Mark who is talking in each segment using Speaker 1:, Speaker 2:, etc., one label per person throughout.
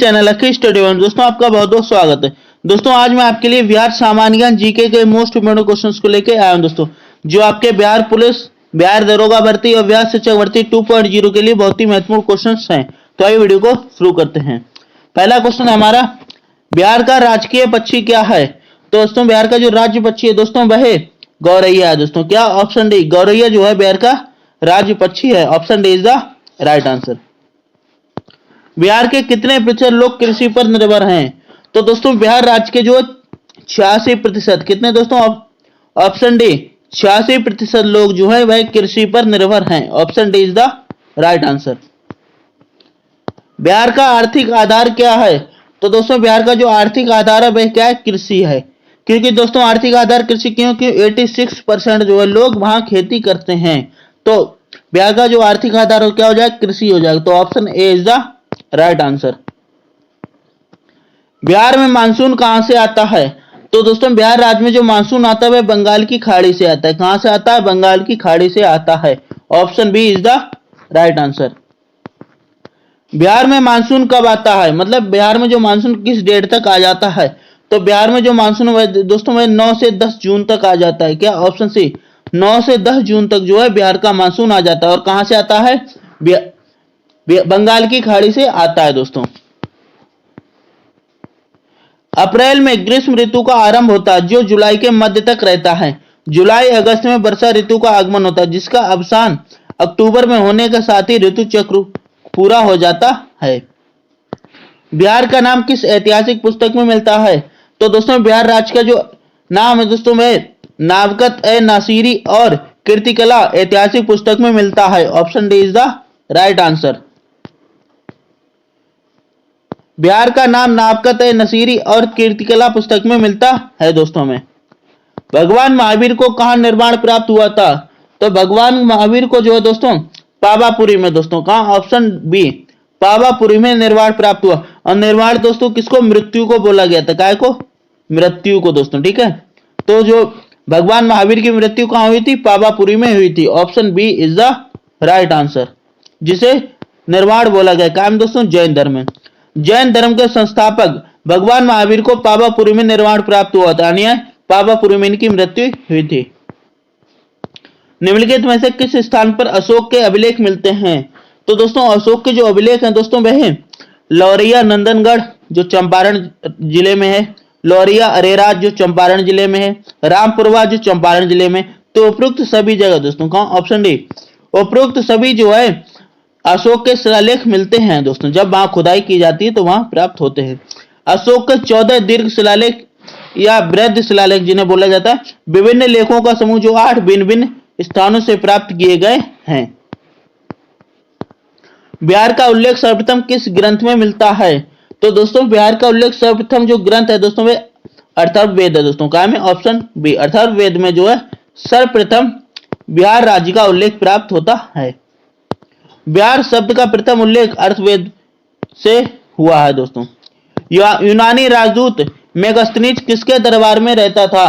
Speaker 1: Channel lucky study में दोस्तों आपका बहुत बहुत स्वागत है। दोस्तों आज मैं आपके लिए बिहार सामान्य ज्ञान जीके के मोस्ट इम्पोर्टेंट क्वेश्चंस को लेकर आया हूं दोस्तों, जो आपके बिहार पुलिस, बिहार दरोगा भर्ती और बिहार शिक्षक भर्ती 2.0 के लिए बहुत ही महत्वपूर्ण क्वेश्चंस हैं। तो आइए वीडियो को शुरू करते हैं। पहला क्वेश्चन है हमारा, बिहार का राजकीय पक्षी क्या है? तो दोस्तों बिहार का जो राज्य पक्षी है दोस्तों वह गौरैया है। दोस्तों क्या? ऑप्शन डी, गौरैया जो है बिहार का राज्य पक्षी है। Option D is the right answer. Bihar के कितने प्रतिशत लोग कृषि पर निर्भर हैं? तो दोस्तों बिहार राज्य के जो 86%, कितने दोस्तों? ऑप्शन डी 86% लोग जो है वह कृषि पर निर्भर हैं। Option D is the right answer. Bihar का आर्थिक आधार क्या है? तो दोस्तों बिहार का जो आर्थिक आधार है वह क्या है? कृषि है। क्योंकि दोस्तों आर्थिक आधार कृषि क्यों? क्योंकि 86% जो है लोग वहां खेती करते हैं। तो बिहार का जो आर्थिक आधार क्या हो जाएगा? कृषि हो जाएगा। तो option A is the right answer. Bihar में मानसून कहां से आता है? तो दोस्तों बिहार राज्य में जो मानसून आता है वह बंगाल की खाड़ी से आता है। कहां से आता है? बंगाल की खाड़ी से आता है। Option b is the right answer. Bihar में मानसून कब आता है? मतलब बिहार में जो मानसून किस डेट तक आ जाता है? तो बिहार में जो मानसून है दोस्तों वह 9 से 10 जून तक आ जाता है। क्या? ऑप्शन सी, 9 से 10 जून तक जो है बिहार का मानसून आ जाता है। और कहां से आता है? बंगाल की खाड़ी से आता है दोस्तों। अप्रैल में ग्रीष्म ऋतु का आरंभ होता है जो जुलाई के मध्य तक रहता है। जुलाई अगस्त में वर्षा ऋतु का आगमन होता है जिसका अवसान अक्टूबर में होने के साथ ही ऋतु चक्र पूरा हो जाता है। बिहार का नाम किस ऐतिहासिक पुस्तक में मिलता है? तो दोस्तों बिहार राज्य का जो नाम है दोस्तों वह नावकत-ए-नासिरी और कीर्तिकला ऐतिहासिक पुस्तक में मिलता है। Option D is the right answer. Bihar का नाम नावकत-ए-नसीरी और कीर्तिकला पुस्तक में मिलता है दोस्तों में। भगवान महावीर को कहां निर्वाण प्राप्त हुआ था? तो भगवान महावीर को जो है दोस्तों पावापुरी में। दोस्तों कहां? ऑप्शन बी, पावापुरी में निर्वाण प्राप्त हुआ। और निर्वाण दोस्तों किसको? मृत्यु को बोला गया था। काय को? मृत्यु को दोस्तों। ठीक है, तो जो भगवान महावीर की मृत्यु कहां हुई थी? पावापुरी में हुई थी। Option b is the right answer, जिसे निर्वाण बोला गया। काम दोस्तों जैन धर्म में। जैन धर्म के संस्थापक भगवान महावीर को पावापुरी में निर्वाण प्राप्त हुआ था, यानी पावापुरी में इनकी मृत्यु हुई थी। निम्नलिखित में से किस स्थान पर अशोक के अभिलेख मिलते हैं? तो दोस्तों अशोक के जो अभिलेख हैं दोस्तों वह लौरिया नंदनगढ़ जो चंपारण जिले में है, लौरिया अरेराज जो चंपारण जिले में है, रामपुरवा जो चंपारण जिले में। तो उपरोक्त सभी जगह दोस्तों कहां? ऑप्शन डी, उपरोक्त सभी जो है अशोक के शिलालेख मिलते हैं दोस्तों। जब वहां खुदाई की जाती है तो वहां प्राप्त होते हैं। अशोक के 14 दीर्घ शिलालेख या वृद्ध शिलालेख जिन्हें बोला जाता है, विभिन्न लेखों का समूह जो 8 भिन्न भिन्न स्थानों से प्राप्त किए गए हैं। बिहार का उल्लेख सर्वप्रथम किस ग्रंथ में मिलता है? तो दोस्तों बिहार का उल्लेख सर्वप्रथम जो ग्रंथ है दोस्तों वे अथर्ववेद है दोस्तों। क्या में? ऑप्शन बी, अथर्ववेद में जो है सर्वप्रथम बिहार राज्य का उल्लेख प्राप्त होता है। बिहार शब्द का प्रथम उल्लेख अर्थवेद से हुआ है दोस्तों। यूनानी राजदूत मेगास्थनीज किसके दरबार में रहता था?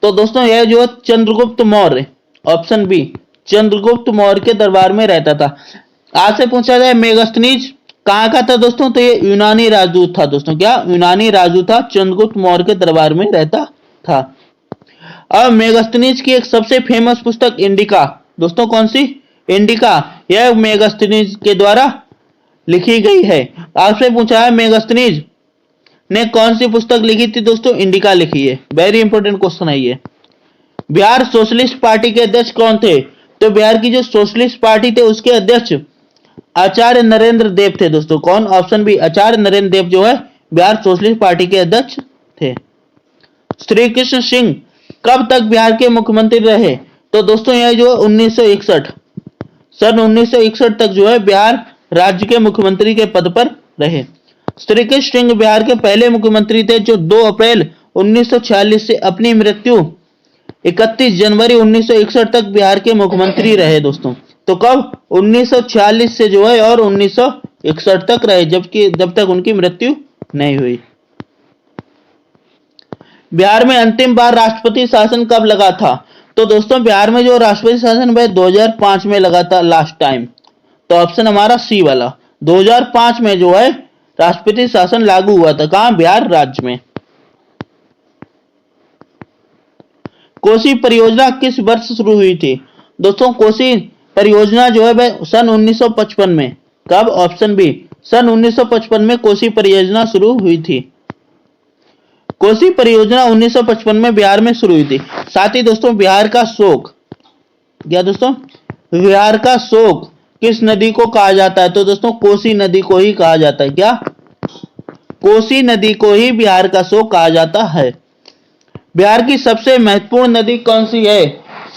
Speaker 1: तो दोस्तों यह जो चंद्रगुप्त मौर्य, ऑप्शन बी, चंद्रगुप्त मौर्य के दरबार में रहता था। आज से पूछा जाए मेगास्थनीज कहां का था दोस्तों? तो ये यूनानी राजदूत था दोस्तों। क्या? यूनानी राजदूत था, चंद्रगुप्त मौर्य के दरबार में रहता था। अब मेगास्थनीज की एक सबसे फेमस पुस्तक इंडिका दोस्तों, कौन सी? इंडिका, यह मेगास्थनीज के द्वारा लिखी गई है। आपसे पूछा है मेगास्थनीज ने कौन सी पुस्तक लिखी थी दोस्तों? इंडिका लिखी है। वेरी इंपॉर्टेंट क्वेश्चन है ये। बिहार सोशलिस्ट पार्टी के अध्यक्ष कौन थे? तो बिहार की जो सोशलिस्ट पार्टी थे उसके अध्यक्ष आचार्य नरेंद्र देव थे दोस्तों। कौन? ऑप्शन बी, आचार्य नरेंद्र देव जो है बिहार सोशलिस्ट पार्टी के अध्यक्ष थे। श्री कृष्ण सिंह कब तक बिहार के मुख्यमंत्री रहे? तो दोस्तों यह जो 1961 सन 1961 तक जो है बिहार राज्य के मुख्यमंत्री के पद पर रहे। श्री कृष्ण सिंह बिहार के पहले मुख्यमंत्री थे जो 2 अप्रैल 1946 से अपनी मृत्यु 31 जनवरी 1961 तक बिहार के मुख्यमंत्री रहे दोस्तों। तो कब? 1946 से जो है और 1961 तक रहे, जब तक उनकी मृत्यु नहीं हुई। बिहार में अंतिम बार राष्ट्रपति शासन कब लगा था? तो दोस्तों बिहार में जो राष्ट्रपति शासन वह 2005 में लगा था लास्ट टाइम। तो ऑप्शन हमारा सी वाला 2005 में जो है राष्ट्रपति शासन लागू हुआ था? कहां? बिहार राज्य में। कोसी परियोजना किस वर्ष शुरू हुई थी? दोस्तों कोसी परियोजना जो है वह सन 1955 में। कब? ऑप्शन बी, सन 1955 में कोसी परियोजना शुरू हुई थी। कोसी परियोजना 1955 में बिहार में शुरू हुई थी। साथ ही दोस्तों बिहार का शोक, क्या दोस्तों? बिहार का शोक किस नदी को कहा जाता है? तो दोस्तों कोसी नदी को ही कहा जाता है। क्या? कोसी नदी को ही बिहार का शोक कहा जाता है। बिहार की सबसे महत्वपूर्ण नदी कौन सी है?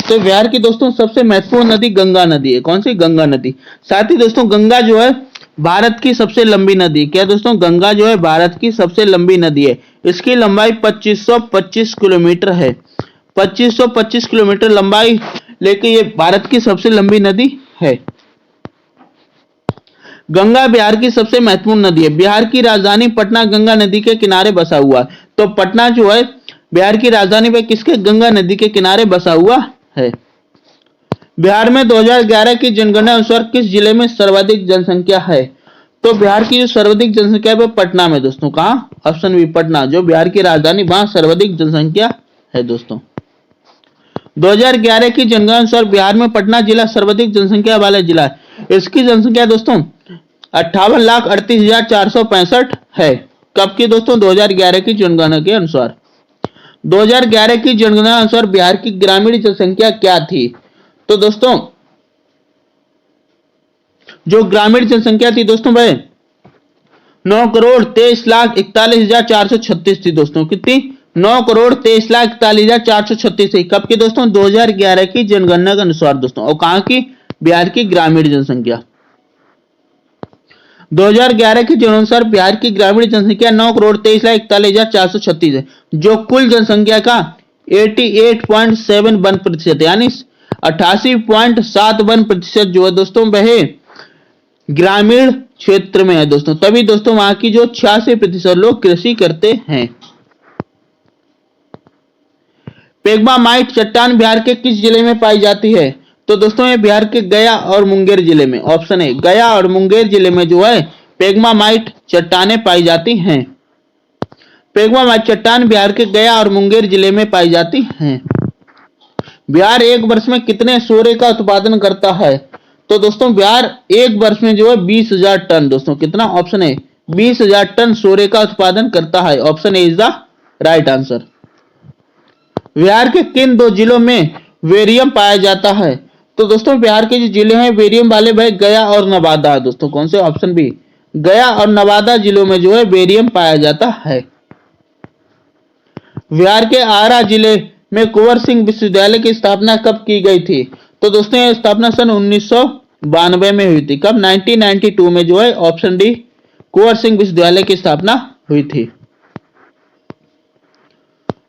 Speaker 1: तो बिहार की दोस्तों सबसे महत्वपूर्ण नदी गंगा नदी है। कौन सी? गंगा नदी। साथ ही दोस्तों गंगा जो है भारत की सबसे लंबी नदी है। क्या दोस्तों? गंगा जो है भारत की सबसे लंबी नदी है। इसकी लंबाई 2525 किलोमीटर है। 2525 किलोमीटर लंबाई लेके ये भारत की सबसे लंबी नदी है। गंगा बिहार की सबसे महत्वपूर्ण नदी है। बिहार की राजधानी पटना गंगा नदी के किनारे बसा हुआ है। तो पटना जो है बिहार की राजधानी पे किसके? गंगा नदी के किनारे बसा हुआ है। बिहार में 2011 की जनगणना अनुसार किस जिले में सर्वाधिक जनसंख्या है? तो बिहार की जो सर्वाधिक जनसंख्या है वो पटना में दोस्तों। कहां? ऑप्शन बी, पटना, जो बिहार की राजधानी, वहां सर्वाधिक जनसंख्या है दोस्तों। 2011 की जनगणना अनुसार बिहार में पटना जिला सर्वाधिक जनसंख्या वाला जिला है। इसकी जनसंख्या दोस्तों 58,38,465 है। कब की दोस्तों? 2011 की जनगणना के अनुसार। 2011 की जनगणना अनुसार बिहार की ग्रामीण जनसंख्या क्या थी? तो दोस्तों जो ग्रामीण जनसंख्या थी दोस्तों वह 9,23,41,436 थी दोस्तों। कितनी? 9,23,41,436 थी। कब की दोस्तों? 2011 की जनगणना के अनुसार दोस्तों। और कहां की? बिहार की ग्रामीण जनसंख्या। 2011 की जनगणना अनुसार बिहार की ग्रामीण जनसंख्या 9,23,41,436 है, जो कुल जनसंख्या का 88.71% यानी 88.71% जो है दोस्तों वह ग्रामीण क्षेत्र में है दोस्तों। तभी दोस्तों वहां की जो 86% लोग कृषि करते हैं। पेग्मामाइट चट्टान बिहार के किस जिले में पाई जाती है? तो दोस्तों ये बिहार के गया और मुंगेर जिले में। ऑप्शन है, गया और मुंगेर जिले में जो है पेग्मामाइट चट्टानें पाई जाती हैं। पेग्मामाइट चट्टान बिहार के गया और मुंगेर जिले में पाई जाती हैं। बिहार एक वर्ष में कितने सोरे का उत्पादन करता है? तो दोस्तों बिहार एक वर्ष में जो है 20,000 टन दोस्तों। कितना? ऑप्शन है 20,000 टन सोरे का उत्पादन करता है। Option A is the right answer. Bihar के किन दो जिलों में वेरियम पाया जाता है? तो दोस्तों बिहार के जो जिले हैं वेरियम वाले वह गया और नवादा दोस्तों। कौन से? ऑप्शन बी, गया और नवादा जिलों में जो है वेरियम पाया जाता है। बिहार के आरा जिले में कुंवर सिंह विश्वविद्यालय की स्थापना कब की गई थी? तो दोस्तों यह स्थापना सन 1992 में हुई थी। कब? 1992 में जो है ऑप्शन डी कुंवर सिंह विश्वविद्यालय की स्थापना हुई थी।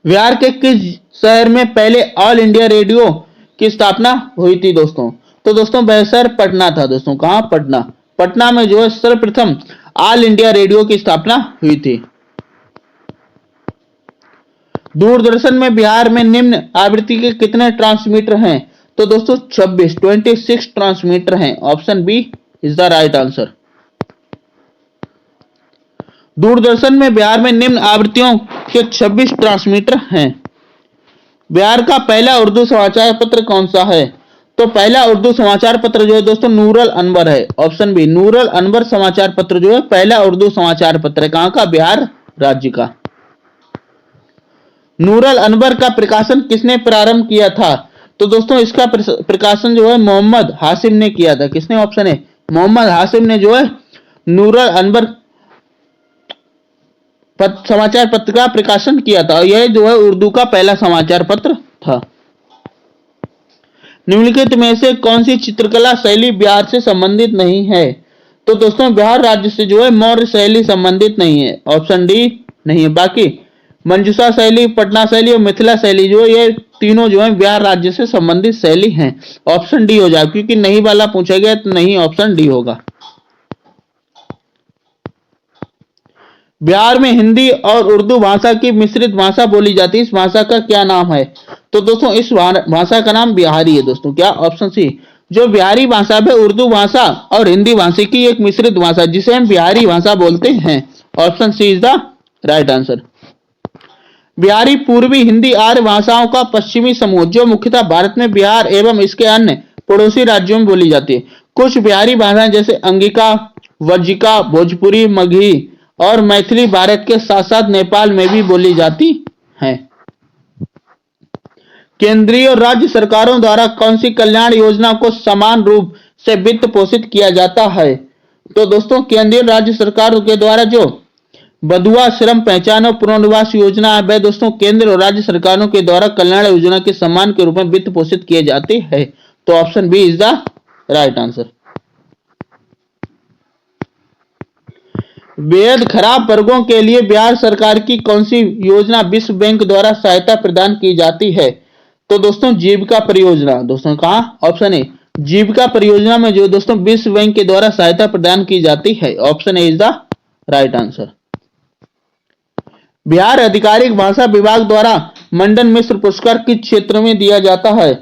Speaker 1: बिहार के किस शहर में पहले ऑल इंडिया रेडियो की स्थापना हुई थी दोस्तों? तो दोस्तों वह शहर पटना था दोस्तों। कहां? पटना। पटना में जो है सर्वप्रथम ऑल इंडिया रेडियो की स्थापना हुई थी। दूरदर्शन में बिहार में निम्न आवृत्ति के कितने ट्रांसमीटर हैं? तो दोस्तों 26 ट्रांसमीटर हैं। Option b is the right answer. Doordarshan में बिहार में निम्न आवृत्तियों के 26 ट्रांसमीटर हैं। बिहार का पहला उर्दू समाचार पत्र कौन सा है? तो पहला उर्दू समाचार पत्र जो है दोस्तों नूरुल अनवर है। ऑप्शन बी नूरुल अनवर समाचार पत्र जो है पहला उर्दू समाचार पत्र है। कहां का? बिहार राज्य का। नूरुल अनवर का प्रकाशन किसने प्रारंभ किया था? तो दोस्तों इसका प्रकाशन जो है मोहम्मद हाशिम ने किया था। किसने? ऑप्शन है मोहम्मद हाशिम ने जो है नूरुल अनवर समाचार पत्र का प्रकाशन किया था। यह जो है उर्दू का पहला समाचार पत्र था। निम्नलिखित में से कौन सी चित्रकला शैली बिहार से संबंधित नहीं है? तो दोस्तों बिहार राज्य से जो है मौर्य शैली संबंधित नहीं है। ऑप्शन डी नहीं है। बाकी मंजूषा शैली, पटना शैली और मिथिला शैली जो है ये तीनों जो है बिहार राज्य से संबंधित शैली हैं। ऑप्शन डी हो जाए, क्योंकि नहीं वाला पूछा गया तो नहीं, ऑप्शन डी होगा। बिहार में हिंदी और उर्दू भाषा की मिश्रित भाषा बोली जाती है। इस भाषा का क्या नाम है? तो दोस्तों इस भाषा का नाम बिहारी है दोस्तों। क्या? ऑप्शन सी जो बिहारी भाषा में उर्दू भाषा और हिंदी भाषा की एक मिश्रित भाषा जिसे हम बिहारी भाषा बोलते हैं। Option c is the right answer. Bihari पूर्वी हिंदी आर्य भाषाओं का पश्चिमी समूह जो मुख्यतः भारत में बिहार एवं इसके अन्य पड़ोसी राज्यों में बोली जाती है। कुछ बिहारी भाषाएं जैसे अंगिका, वर्जिका, भोजपुरी, मगही और मैथिली भारत के साथ साथ नेपाल में भी बोली जाती हैं। केंद्रीय और राज्य सरकारों द्वारा कौन सी कल्याण योजना को समान रूप से वित्त पोषित किया जाता है? तो दोस्तों केंद्रीय राज्य सरकारों के द्वारा जो बधुआ श्रम पहचान और पुनर्वास योजना है वह दोस्तों केंद्र और राज्य सरकारों के द्वारा कल्याण योजना के सम्मान के रूप में वित्त पोषित किए जाते हैं। तो option b is the right answer. बेहद खराब वर्गों के लिए बिहार सरकार की कौन सी योजना विश्व बैंक द्वारा सहायता प्रदान की जाती है? तो दोस्तों जीविका परियोजना। दोस्तों कहा ऑप्शन ए जीविका परियोजना में जो दोस्तों विश्व बैंक के द्वारा सहायता प्रदान की जाती है। Option A is the right answer. Bihar आधिकारिक भाषा विभाग द्वारा मंडन मिश्र पुरस्कार किस क्षेत्र में दिया जाता है?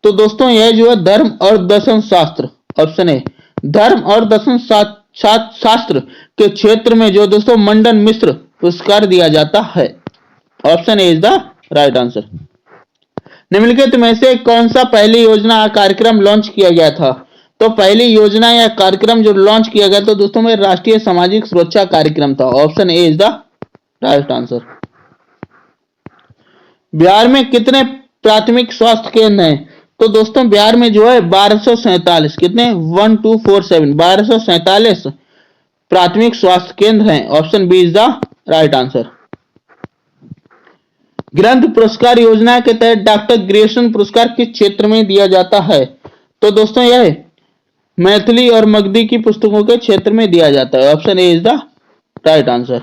Speaker 1: तो दोस्तों यह जो है धर्म और दर्शन शास्त्र। ऑप्शन ए धर्म और दर्शन शास्त्र के क्षेत्र में जो दोस्तों मंडन मिश्र पुरस्कार दिया जाता है। Option A is the right answer. निम्नलिखित में से कौन सा पहली योजना या कार्यक्रम लॉन्च किया गया था? तो पहली योजना या कार्यक्रम जो लॉन्च किया गया था दोस्तों में राष्ट्रीय सामाजिक सुरक्षा कार्यक्रम था। Option A is the right answer. Bihar में कितने प्राथमिक स्वास्थ्य केंद्र हैं? तो दोस्तों बिहार में जो है 1247 कितने 1247 1247 प्राथमिक स्वास्थ्य केंद्र हैं। Option b is the right answer. ग्रंथ पुरस्कार योजना के तहत डॉक्टर ग्रेसन पुरस्कार किस क्षेत्र में दिया जाता है? तो दोस्तों यह मैथिली और मगधी की पुस्तकों के क्षेत्र में दिया जाता है। Option A is the right answer.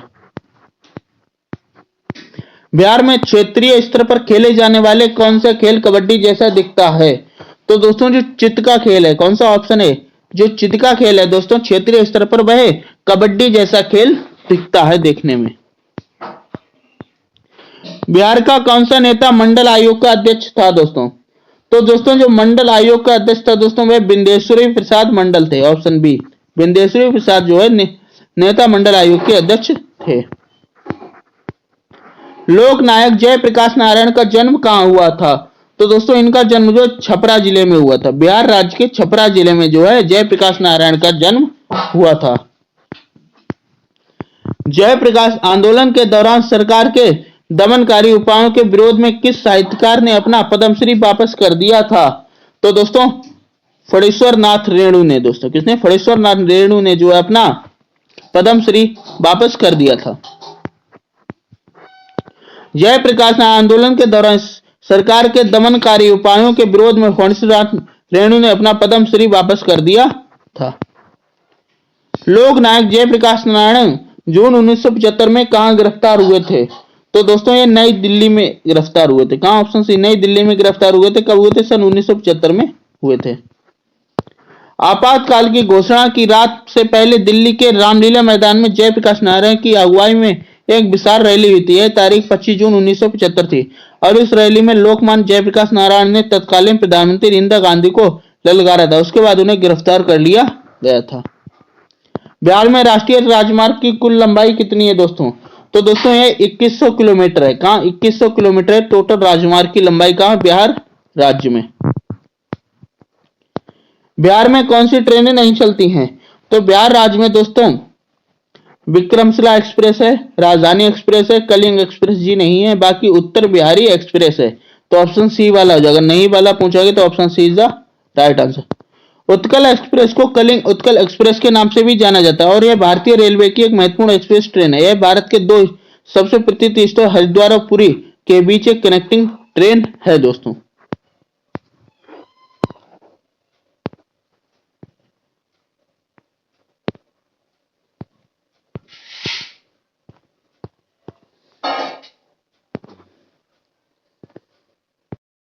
Speaker 1: Bihar में क्षेत्रीय स्तर पर खेले जाने वाले कौन सा खेल कबड्डी जैसा दिखता है? तो दोस्तों जो चित्त का खेल है कौन सा? ऑप्शन ए जो चित्त का खेल है दोस्तों क्षेत्रीय स्तर पर वह कबड्डी जैसा खेल दिखता है देखने में। बिहार का कौन सा नेता मंडल आयोग का अध्यक्ष था दोस्तों? तो दोस्तों जो मंडल आयोग का अध्यक्ष था दोस्तों वह बिंदेश्वरी प्रसाद मंडल थे। ऑप्शन बी बिंदेश्वरी प्रसाद जो है नेता मंडल आयोग के अध्यक्ष थे। लोक नायक जयप्रकाश नारायण का जन्म कहां हुआ था? तो दोस्तों इनका जन्म जो छपरा जिले में हुआ था। बिहार राज्य के छपरा जिले में जो है जयप्रकाश नारायण का जन्म हुआ था। जयप्रकाश आंदोलन के दौरान सरकार के दमनकारी उपायों के विरोध में किस साहित्यकार ने अपना पद्मश्री वापस कर दिया था? तो दोस्तों फणीश्वर नाथ रेणु ने। दोस्तों किसने? फणीश्वर नाथ रेणु ने जो है अपना पद्मश्री वापस कर दिया था। जयप्रकाश आंदोलन के दौरान सरकार के दमनकारी उपायों के विरोध में फणीश्वर नाथ रेणु ने अपना पद्मश्री वापस कर दिया था। लोक नायक जयप्रकाश नारायण जून 1975 में कहां गिरफ्तार हुए थे? तो दोस्तों ये नई दिल्ली में गिरफ्तार हुए थे। कहां? ऑप्शन सी नई दिल्ली में गिरफ्तार हुए थे। कब हुए थे? सन 1975 में हुए थे। आपातकाल की घोषणा की रात से पहले दिल्ली के रामलीला मैदान में जयप्रकाश नारायण की अगुवाई में एक विशाल रैली हुई थी। यह तारीख 25 जून 1975 थी और इस रैली में लोकमान्य जयप्रकाश नारायण ने तत्कालीन प्रधानमंत्री इंदिरा गांधी को ललकारा था। उसके बाद उन्हें गिरफ्तार कर लिया गया था। बिहार में राष्ट्रीय राजमार्ग की कुल लंबाई कितनी है दोस्तों? तो दोस्तों ये 2100 किलोमीटर है। कहां? 2100 किलोमीटर है टोटल राजमार्ग की लंबाई। कहां? बिहार राज्य में। बिहार में कौन सी ट्रेनें नहीं चलती हैं? तो बिहार राज्य में दोस्तों विक्रमशिला एक्सप्रेस है, राजधानी एक्सप्रेस है, कलिंग एक्सप्रेस जी नहीं है, बाकी उत्तर बिहारी एक्सप्रेस है। तो ऑप्शन सी वाला हो जाएगा। नहीं वाला पूछोगे तो option c is the right answer. Utkal express को कलिंग उत्कल एक्सप्रेस के नाम से भी जाना जाता है और यह भारतीय रेलवे की एक महत्वपूर्ण एक्सप्रेस ट्रेन है। यह भारत के दो सबसे प्रसिद्ध स्टोर हरिद्वार और पुरी के बीच एक कनेक्टिंग ट्रेन है दोस्तों।